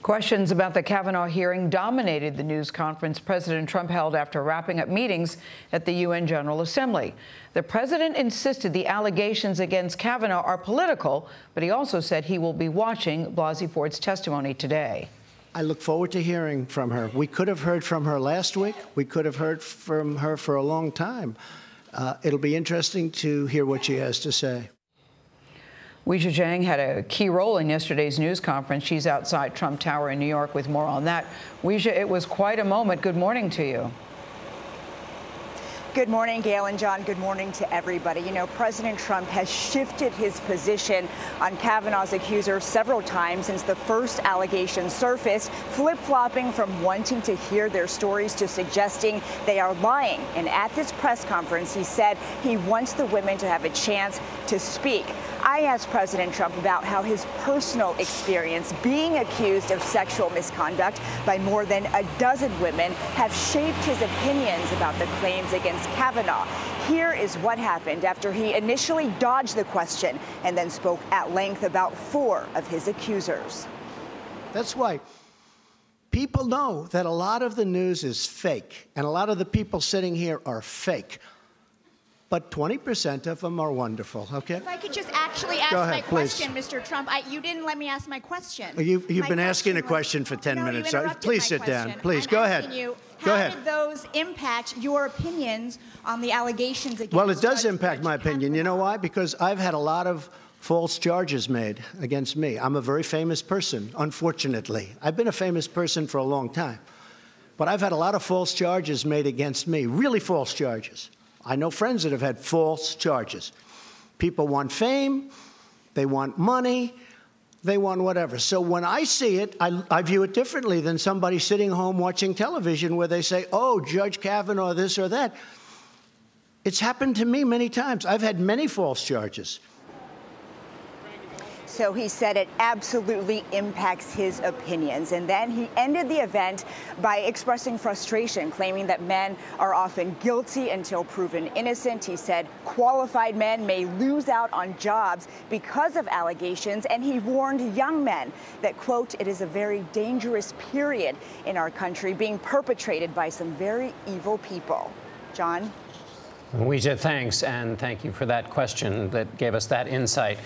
Questions about the Kavanaugh hearing dominated the news conference President Trump held after wrapping up meetings at the UN General Assembly. The president insisted the allegations against Kavanaugh are political, but he also said he will be watching Blasey Ford's testimony today. I look forward to hearing from her. We could have heard from her last week. We could have heard from her for a long time. It'll be interesting to hear what she has to say. Weijia Jiang had a key role in yesterday's news conference. She's outside Trump Tower in New York with more on that. Weijia, it was quite a moment. Good morning to you. Good morning, Gayle and John. Good morning to everybody. You know, President Trump has shifted his position on Kavanaugh's accusers several times since the first allegation surfaced, flip-flopping from wanting to hear their stories to suggesting they are lying. And at this press conference, he said he wants the women to have a chance to speak. I asked President Trump about how his personal experience being accused of sexual misconduct by more than a dozen women have shaped his opinions about the claims against Kavanaugh. Here is what happened after he initially dodged the question and then spoke at length about 4 of his accusers. That's why people know that a lot of the news is fake, and a lot of the people sitting here are fake. But 20% of them are wonderful, okay? If I could just actually ask my question, Mr. Trump. You didn't let me ask my question. You've been asking a question for 10 minutes. So please sit down. Please, go ahead. How did those impact your opinions on the allegations against Well, it does impact my opinion. You know why? Because I've had a lot of false charges made against me. I'm a very famous person, unfortunately. I've been a famous person for a long time. But I've had a lot of false charges made against me, really false charges. I know friends that have had false charges. People want fame, they want money, they want whatever. So when I see it, I view it differently than somebody sitting home watching television where they say, oh, Judge Kavanaugh, this or that. It's happened to me many times. I've had many false charges. So he said it absolutely impacts his opinions. And then he ended the event by expressing frustration, claiming that men are often guilty until proven innocent. He said qualified men may lose out on jobs because of allegations. And he warned young men that, quote, it is a very dangerous period in our country being perpetrated by some very evil people. John? Weijia, thanks. And thank you for that question that gave us that insight.